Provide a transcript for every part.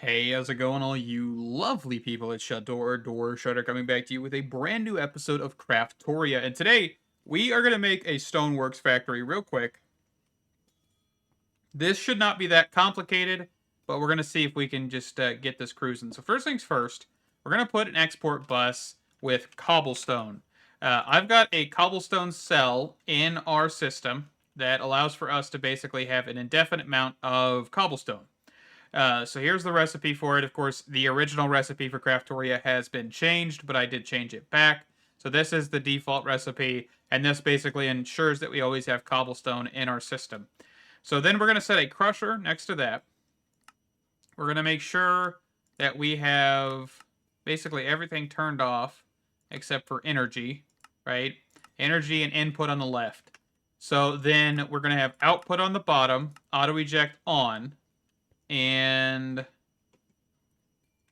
Hey, how's it going, all you lovely people at Door Shutter, coming back to you with a brand new episode of Craftoria. And today, we are going to make a stoneworks factory real quick. This should not be that complicated, but we're going to see if we can just get this cruising. So first things first, we're going to put an export bus with cobblestone. I've got a cobblestone cell in our system that allows for us to basically have an indefinite amount of cobblestone. So here's the recipe for it. Of course, the original recipe for Craftoria has been changed, but I did change it back. So this is the default recipe, and this basically ensures that we always have cobblestone in our system. So then we're going to set a crusher next to that. We're going to make sure that we have basically everything turned off except for energy, right? Energy and input on the left. So then we're going to have output on the bottom, auto eject on, and let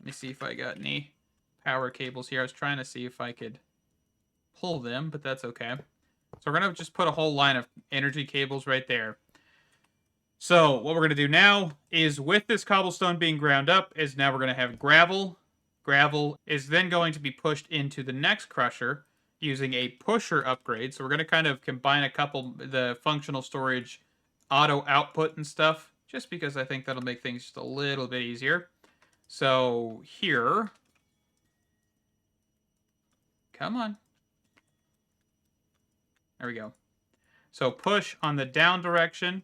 me see if I got any power cables here. I was trying to see if I could pull them, but that's okay. So we're going to just put a whole line of energy cables right there. So what we're going to do now is, with this cobblestone being ground up, is now we're going to have gravel. Gravel is then going to be pushed into the next crusher using a pusher upgrade. So we're going to kind of combine a couple, the functional storage auto output and stuff, just because I think that'll make things just a little bit easier. So here, come on. There we go. So push on the down direction.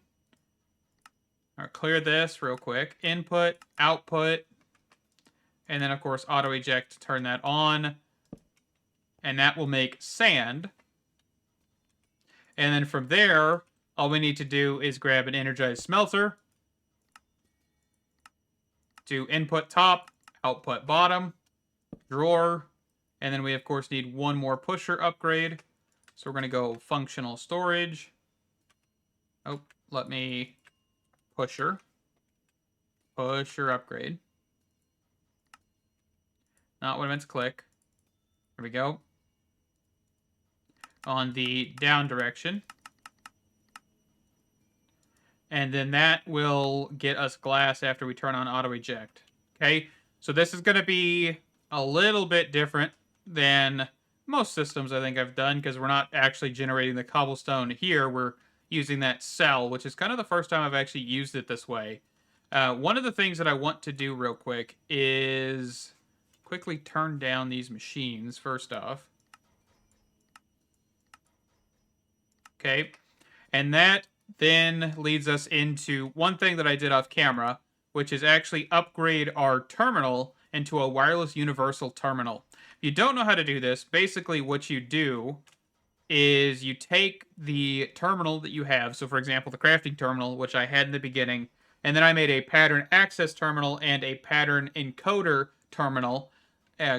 All right, clear this real quick. Input, output, and then of course auto eject to turn that on. And that will make sand. And then from there, all we need to do is grab an energized smelter. Do input top, output bottom, drawer, and then we of course need one more pusher upgrade. So we're going to go functional storage. Oh, let me pusher upgrade. Not what I meant to click. There we go. On the down direction. And then that will get us glass after we turn on auto eject. Okay, so this is going to be a little bit different than most systems I think I've done, because we're not actually generating the cobblestone here. We're using that cell, which is kind of the first time I've actually used it this way. One of the things that I want to do real quick is quickly turn down these machines first off. Okay, and that then leads us into one thing that I did off camera, which is actually upgrade our terminal into a wireless universal terminal. If you don't know how to do this, basically what you do is you take the terminal that you have, so for example the crafting terminal, which I had in the beginning, and then I made a pattern access terminal and a pattern encoder terminal,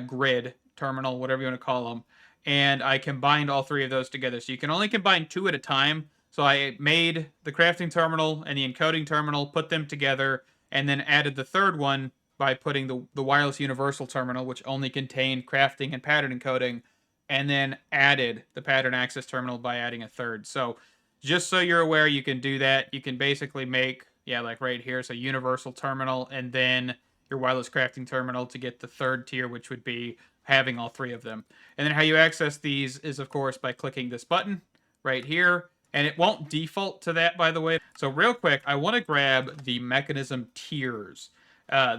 grid terminal, whatever you want to call them, and I combined all three of those together. So you can only combine two at a time. So I made the crafting terminal and the encoding terminal, put them together, and then added the third one by putting the wireless universal terminal, which only contained crafting and pattern encoding, and then added the pattern access terminal by adding a third. So just so you're aware, you can do that. You can basically make, like right here, so universal terminal, and then your wireless crafting terminal to get the third tier, which would be having all three of them. And then how you access these is, of course, by clicking this button right here. And it won't default to that, by the way. So real quick, I want to grab the Mekanism tiers.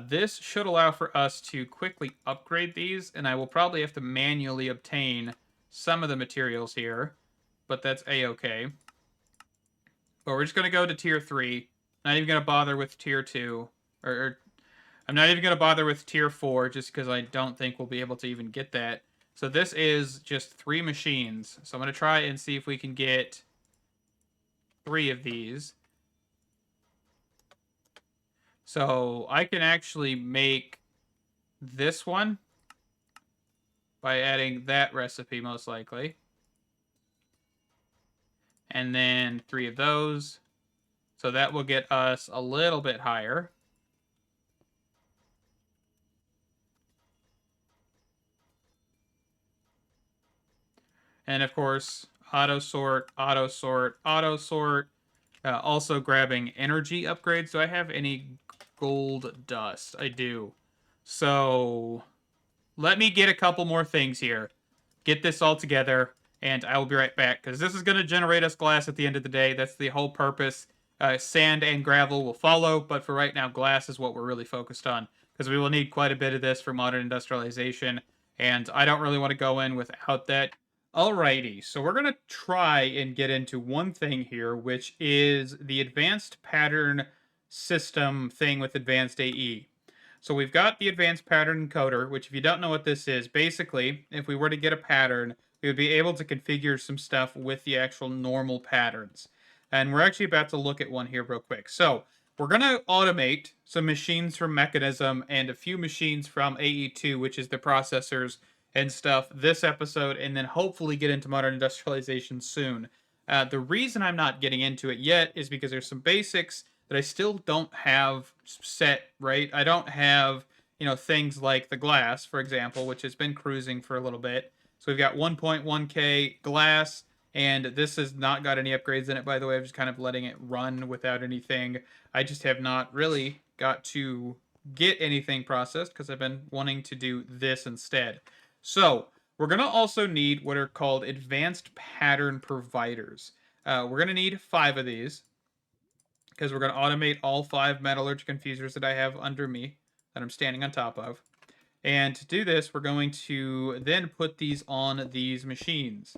This should allow for us to quickly upgrade these, and I will probably have to manually obtain some of the materials here, but that's a-okay. But we're just going to go to tier 3. Not even going to bother with tier 2, or I'm not even going to bother with tier 4, just because I don't think we'll be able to even get that. So this is just 3 machines. So I'm going to try and see if we can get 3 of these. So I can actually make this one by adding that recipe, most likely. And then 3 of those. So that will get us a little bit higher. And of course, auto sort, auto sort, auto sort. Also grabbing energy upgrades. Do I have any gold dust. I do. So let me get a couple more things here. Get this all together, and I will be right back, because this is going to generate us glass at the end of the day. That's the whole purpose. Sand and gravel will follow, but for right now, glass is what we're really focused on, because we will need quite a bit of this for modern industrialization, and I don't really want to go in without that. Alrighty, so we're going to try and get into one thing here, which is the advanced pattern system thing with advanced AE. So we've got the advanced pattern encoder, which if you don't know what this is, basically, if we were to get a pattern, we would be able to configure some stuff with the actual normal patterns. And we're actually about to look at one here real quick. So we're going to automate some machines from Mekanism and a few machines from AE2, which is the processors and stuff, this episode, and then hopefully get into modern industrialization soon. The reason I'm not getting into it yet is because there's some basics that I still don't have set, right? I don't have, things like the glass, for example, which has been cruising for a little bit. So we've got 1.1K glass, and this has not got any upgrades in it, by the way. I'm just kind of letting it run without anything. I just have not really got to get anything processed because I've been wanting to do this instead. So we're going to also need what are called advanced pattern providers. We're going to need 5 of these, because we're going to automate all 5 metallurgic infusers that I have under me, that I'm standing on top of. And to do this, we're going to then put these on these machines.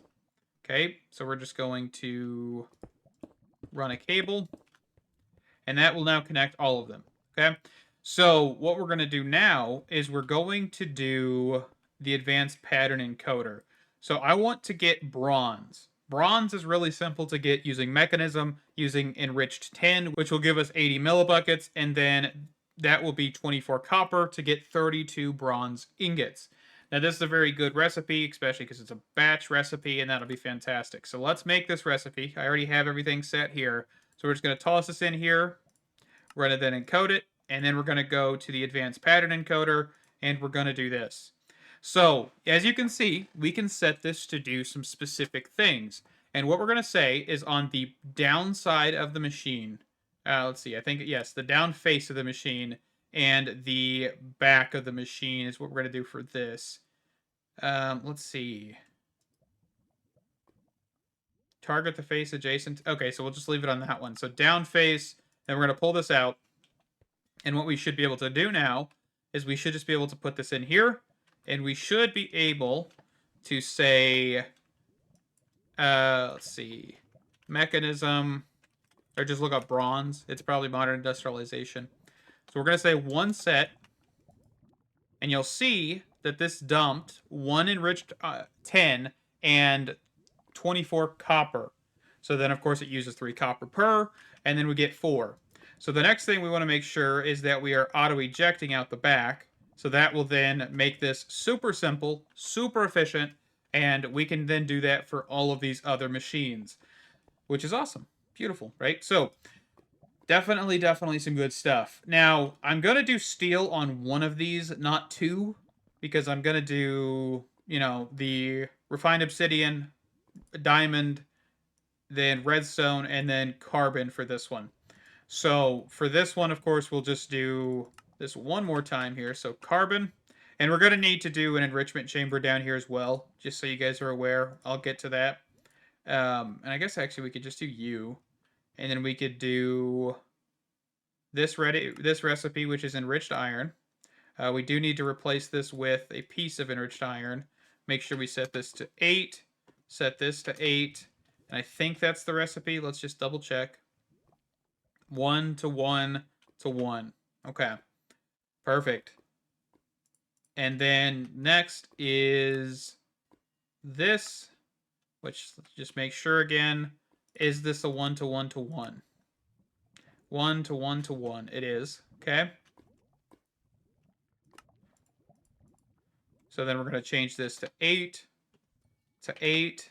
Okay, so we're just going to run a cable, and that will now connect all of them. Okay, so what we're going to do now is we're going to do the advanced pattern encoder. So I want to get bronze. Bronze is really simple to get using Mekanism, using Enriched 10, which will give us 80 millibuckets, and then that will be 24 copper to get 32 bronze ingots. Now this is a very good recipe, especially because it's a batch recipe, and that'll be fantastic. So let's make this recipe. I already have everything set here. So we're just going to toss this in here. We're going to then encode it, and then we're going to go to the advanced pattern encoder, and we're going to do this. So, as you can see, we can set this to do some specific things. And what we're going to say is on the downside of the machine, let's see, I think, yes, the down face of the machine and the back of the machine is what we're going to do for this. Let's see. Target the face adjacent. Okay, so we'll just leave it on that one. So down face, then we're going to pull this out. And what we should be able to do now is we should just be able to put this in here. And we should be able to say, let's see, Mekanism, or just look up bronze. It's probably modern industrialization. So we're going to say 1 set, and you'll see that this dumped 1 enriched 10 and 24 copper. So then, of course, it uses 3 copper per, and then we get 4. So the next thing we want to make sure is that we are auto-ejecting out the back. So that will then make this super simple, super efficient, and we can then do that for all of these other machines, which is awesome. Beautiful, right? So definitely some good stuff. Now, I'm going to do steel on one of these, not 2, because I'm going to do, the refined obsidian, diamond, then redstone, and then carbon for this one. So for this one, of course, we'll just do this one more time here. So carbon, and we're going to need to do an enrichment chamber down here as well, just so you guys are aware. I'll get to that. And I guess actually we could just do U, and then we could do this recipe, which is enriched iron. We do need to replace this with a piece of enriched iron. Make sure we set this to 8, set this to 8, and I think that's the recipe. Let's just double check. 1 to 1 to 1. Okay. Perfect. And then next is this, which let's just make sure again, is this a 1 to 1 to 1? 1 to 1 to 1. It is. Okay. So then we're going to change this to 8 to 8,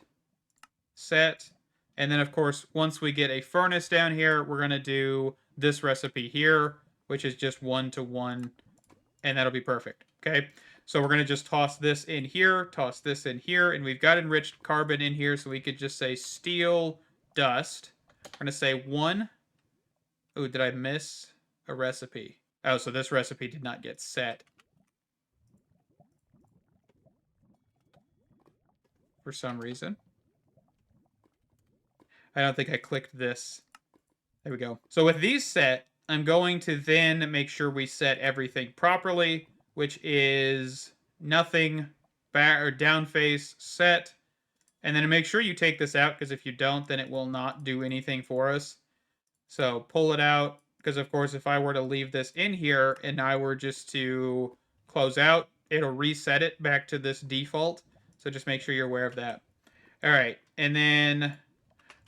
set. And then, of course, once we get a furnace down here, we're going to do this recipe here, which is just 1 to 1, and that'll be perfect. Okay, so we're going to just toss this in here, toss this in here, and we've got enriched carbon in here, so we could just say steel dust. We're going to say 1. Ooh, did I miss a recipe? Oh, so this recipe did not get set for some reason. I don't think I clicked this. There we go. So with these set, I'm going to then make sure we set everything properly, which is nothing back or down face set. And then make sure you take this out, because if you don't, then it will not do anything for us. So pull it out, because of course, if I were to leave this in here and I were just to close out, it'll reset it back to this default. So just make sure you're aware of that. All right, and then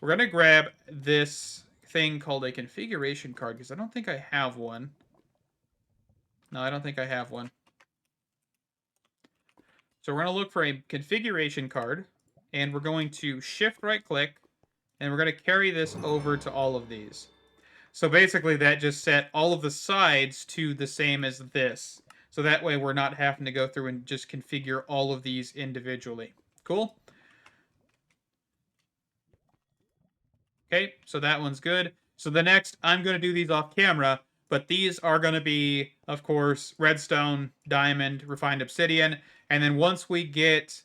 we're going to grab this thing called a configuration card, because I don't think I have one. No, I don't think I have one. So we're going to look for a configuration card, and we're going to shift right click, and we're going to carry this over to all of these. So basically that just set all of the sides to the same as this. So that way we're not having to go through and just configure all of these individually. Cool? Okay, so that one's good. So the next, I'm going to do these off camera, but these are going to be, of course, redstone, diamond, refined obsidian, and then once we get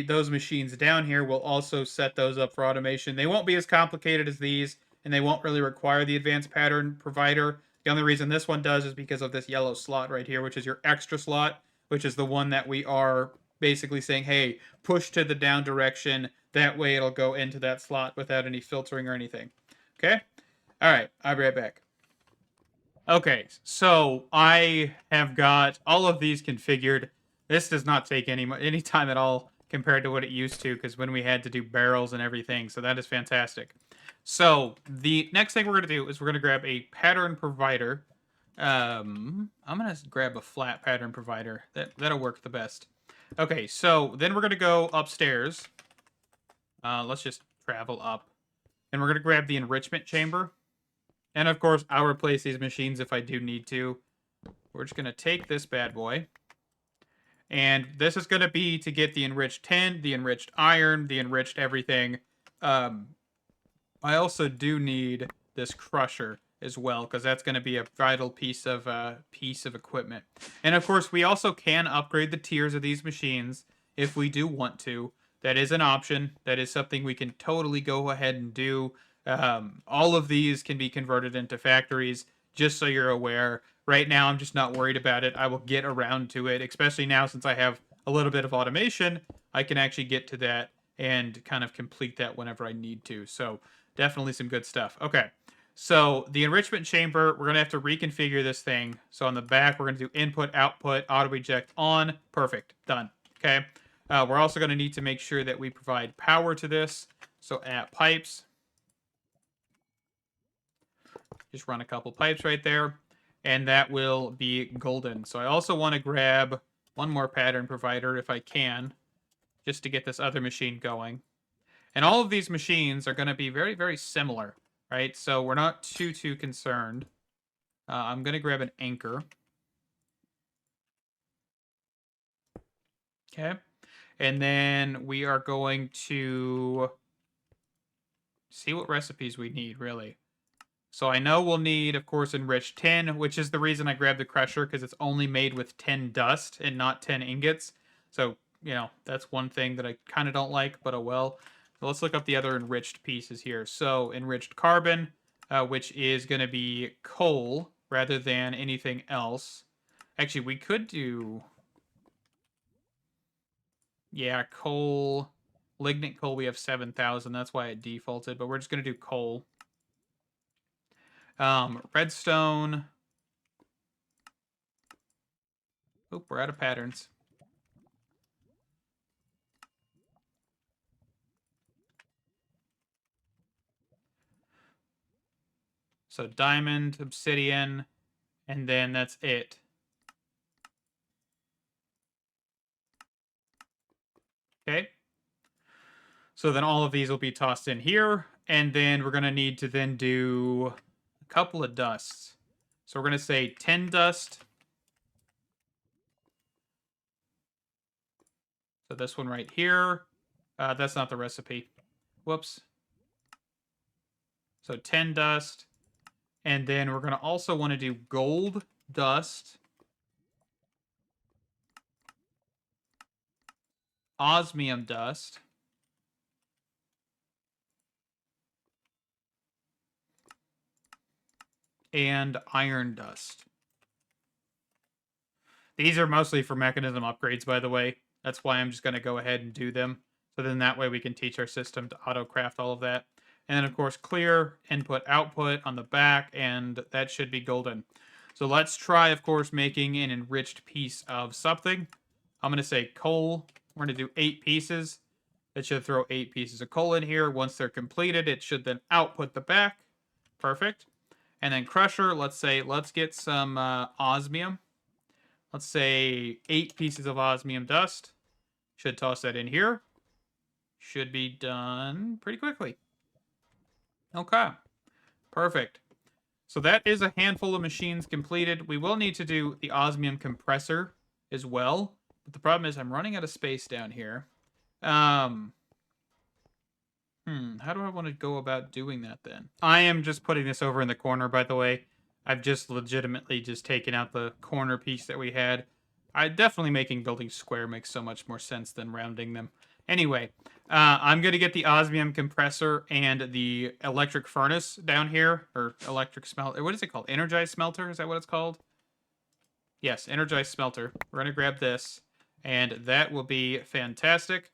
those machines down here, we'll also set those up for automation. They won't be as complicated as these, and they won't really require the advanced pattern provider. The only reason this one does is because of this yellow slot right here, which is your extra slot, which is the one that we are basically saying, hey, push to the down direction. That way it'll go into that slot without any filtering or anything. Okay? All right, I'll be right back. Okay, so I have got all of these configured. This does not take any time at all compared to what it used to, because when we had to do barrels and everything, so that is fantastic. So the next thing we're going to do is we're going to grab a pattern provider. I'm going to grab a flat pattern provider. That'll work the best. Okay, so then we're going to go upstairs. Let's just travel up. And we're going to grab the enrichment chamber. And of course, I'll replace these machines if I do need to. We're just going to take this bad boy. And this is going to be to get the enriched tin, the enriched iron, the enriched everything. I also do need this crusher as well, because that's going to be a vital piece of equipment. And of course, we also can upgrade the tiers of these machines if we do want to. That is an option. That is something we can totally go ahead and do. All of these can be converted into factories, just so you're aware. Right now, I'm just not worried about it. I will get around to it, especially now since I have a little bit of automation. I can actually get to that and kind of complete that whenever I need to. So definitely some good stuff. Okay, so the enrichment chamber, we're going to have to reconfigure this thing. So on the back, we're going to do input, output, auto eject on. Perfect, done. Okay, we're also going to need to make sure that we provide power to this. So at pipes, just run a couple pipes right there, and that will be golden. So I also want to grab one more pattern provider if I can, just to get this other machine going. And all of these machines are going to be very, very similar, right? So we're not too concerned. I'm going to grab an anchor. Okay. And then we are going to see what recipes we need, really. So I know we'll need, of course, enriched tin, which is the reason I grabbed the crusher, because it's only made with tin dust and not tin ingots. So, you know, that's one thing that I kind of don't like, but oh well. So let's look up the other enriched pieces here. So enriched carbon, which is going to be coal rather than anything else. Actually, we could do... Yeah, coal. Lignite coal, we have 7,000. That's why it defaulted, but we're just going to do coal. Redstone. Oop, we're out of patterns. So diamond, obsidian, and then that's it. Okay. So then all of these will be tossed in here, and then we're going to need to then do a couple of dusts. So we're going to say 10 dust. So this one right here. That's not the recipe. Whoops. So 10 dust. And then we're going to also want to do gold dust, osmium dust, and iron dust. These are mostly for mechanism upgrades, by the way. That's why I'm just going to go ahead and do them. So then that way we can teach our system to auto-craft all of that. And then, of course, clear, input, output on the back, and that should be golden. So let's try, of course, making an enriched piece of something. I'm going to say coal. We're going to do 8 pieces. It should throw 8 pieces of coal in here. Once they're completed, it should then output the back. Perfect. And then crusher, let's get some osmium. Let's say 8 pieces of osmium dust. Should toss that in here. Should be done pretty quickly. Okay. Perfect. So that is a handful of machines completed. We will need to do the osmium compressor as well. But the problem is I'm running out of space down here. How do I want to go about doing that then? I am just putting this over in the corner, by the way. I've just legitimately just taken out the corner piece that we had. Definitely making buildings square makes so much more sense than rounding them. Anyway, I'm going to get the osmium compressor and the electric furnace down here. Or electric smelter. What is it called? Energized smelter? Is that what it's called? Yes, energized smelter. We're going to grab this. And that will be fantastic.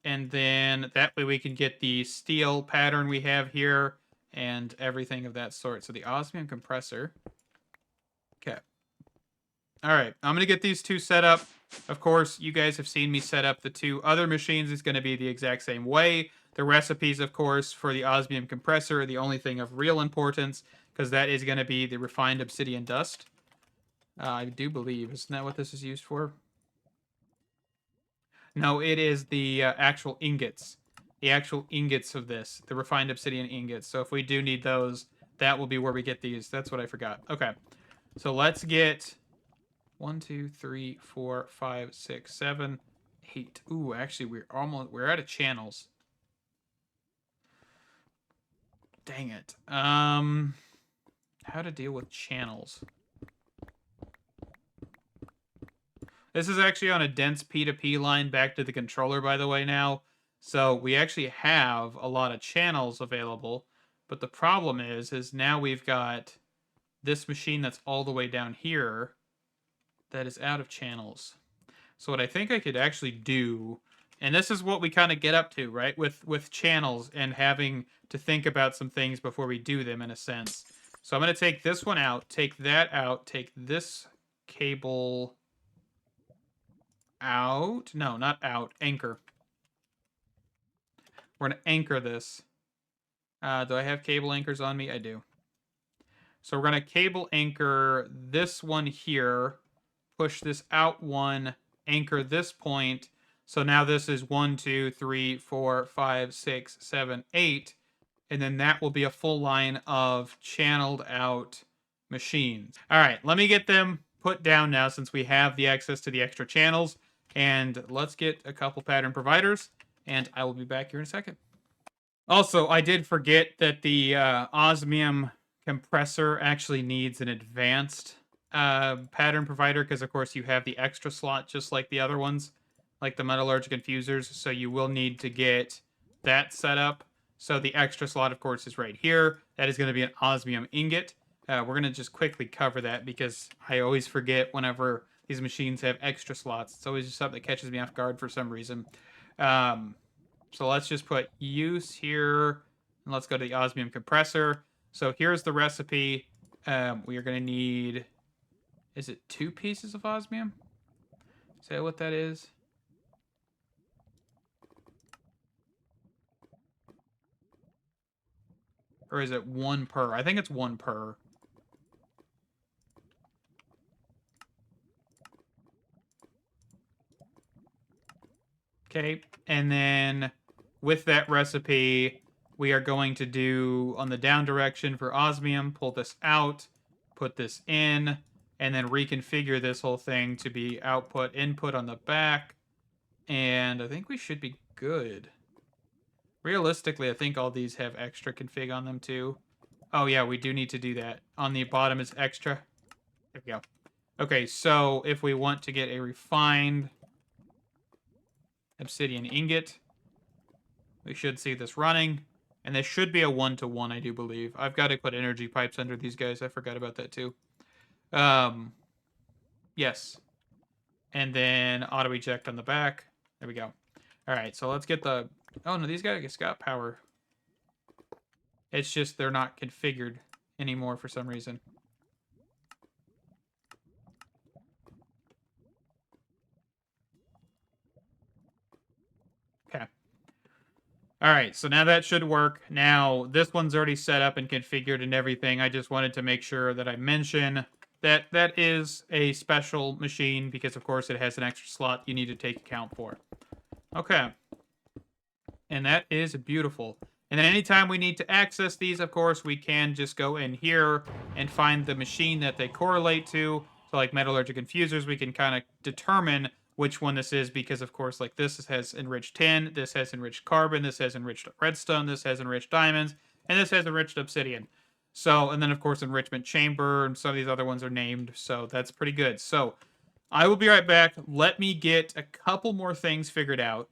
And then that way we can get the steel pattern we have here and everything of that sort. So the osmium compressor. Okay. All right. I'm going to get these 2 set up. Of course, you guys have seen me set up the 2 other machines. It's going to be the exact same way. The recipes, of course, for the osmium compressor are the only thing of real importance because that is going to be the refined obsidian dust. I do believe. Isn't that what this is used for? No, it is the actual ingots. The actual ingots of this. The refined obsidian ingots. So if we do need those, that will be where we get these. That's what I forgot. Okay. So let's get 1, 2, 3, 4, 5, 6, 7, 8. Ooh, actually, we're out of channels. Dang it. How to deal with channels. This is actually on a dense P2P line back to the controller, by the way, now. So we actually have a lot of channels available. But the problem is now we've got this machine that's all the way down here that is out of channels. So what I think I could actually do, and this is what we kind of get up to, right? With channels and having to think about some things before we do them, in a sense. So I'm going to take this one out, take that out, take this cable out. No, not out. Anchor. We're going to anchor this. Do I have cable anchors on me? I do. So we're going to cable anchor this one here. Push this out one. Anchor this point. So now this is 1, 2, 3, 4, 5, 6, 7, 8. And then that will be a full line of channeled out machines. All right, let me get them put down now since we have the access to the extra channels. And let's get a couple pattern providers, and I will be back here in a second. Also, I did forget that the osmium compressor actually needs an advanced pattern provider because, of course, you have the extra slot just like the other ones, like the metallurgic infusers, so you will need to get that set up. So the extra slot, of course, is right here. That is going to be an osmium ingot. We're going to just quickly cover that because I always forget whenever these machines have extra slots. It's always just something that catches me off guard for some reason. So let's just put use here, and let's go to the osmium compressor. So here's the recipe. We are going to need, is it 2 pieces of osmium? Is that what that is? Or is it 1 per? I think it's 1 per. Okay, and then with that recipe, we are going to do on the down direction for osmium, pull this out, put this in, and then reconfigure this whole thing to be output, input on the back. And I think we should be good. Realistically, I think all these have extra config on them too. Oh yeah, we do need to do that. On the bottom is extra. There we go. Okay, so if we want to get a refined obsidian ingot, we should see this running. And this should be a 1-to-1, I do believe. I've got to put energy pipes under these guys. I forgot about that too. Yes. And then auto eject on the back. There we go. All right, so let's get the... Oh, no, these guys got power. It's just they're not configured anymore for some reason. Okay. All right, so now that should work. Now, this one's already set up and configured and everything. I just wanted to make sure that I mention that that is a special machine because, of course, it has an extra slot you need to take account for. Okay. And that is beautiful. And then anytime we need to access these, of course, we can just go in here and find the machine that they correlate to. So like metallurgic infusers, we can kind of determine which one this is because, of course, like this has enriched tin, this has enriched carbon, this has enriched redstone, this has enriched diamonds, and this has enriched obsidian. So, and then, of course, enrichment chamber, and some of these other ones are named, so that's pretty good. So, I will be right back. Let me get a couple more things figured out,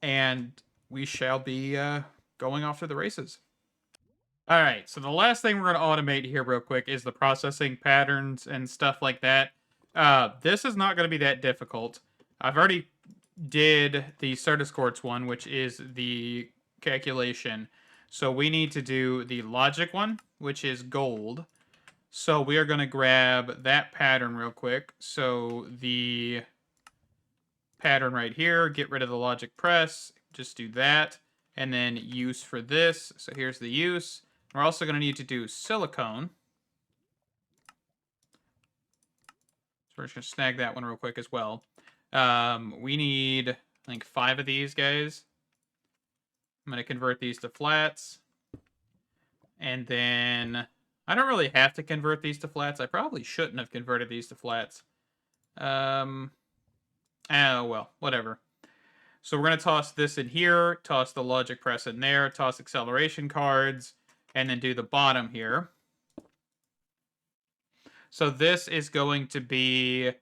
and we shall be going off to the races. All right, so the last thing we're going to automate here real quick is the processing patterns and stuff like that. This is not going to be that difficult. I've already did the Certus Quartz one, which is the calculation. So we need to do the logic one, which is gold. So we are going to grab that pattern real quick. So the pattern right here, get rid of the logic press, just do that. And then use for this. So here's the use. We're also going to need to do silicone. So we're just going to snag that one real quick as well. We need, I think, 5 of these guys. I'm going to convert these to flats. And then I don't really have to convert these to flats. I probably shouldn't have converted these to flats. Oh, well, whatever. So we're going to toss this in here, toss the logic press in there, toss acceleration cards, and then do the bottom here. So this is going to be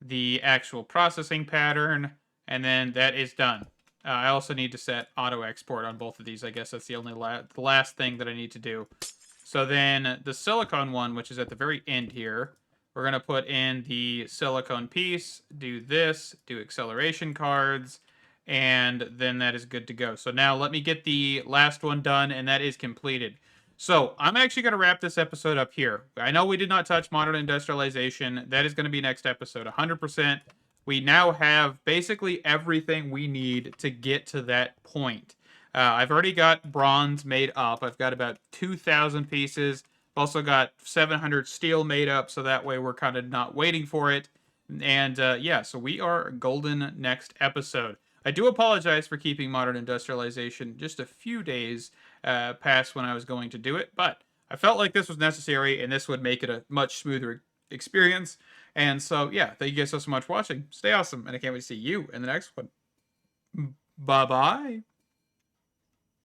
the actual processing pattern, and then that is done. I also need to set auto export on both of these. I guess that's the only the last thing that I need to do. So then the silicone one, which is at the very end here, we're going to put in the silicone piece, do this, do acceleration cards, and then that is good to go. So now let me get the last one done, and that is completed. So I'm actually going to wrap this episode up here. I know we did not touch Modern Industrialization. That is going to be next episode, 100%. We now have basically everything we need to get to that point. I've already got bronze made up. I've got about 2,000 pieces. I've also got 700 steel made up, so that way we're kind of not waiting for it. And yeah, so we are golden next episode. I do apologize for keeping Modern Industrialization just a few days past when I was going to do it, but I felt like this was necessary and this would make it a much smoother experience. And so, yeah, thank you guys so much for watching. Stay awesome, and I can't wait to see you in the next one. Bye-bye.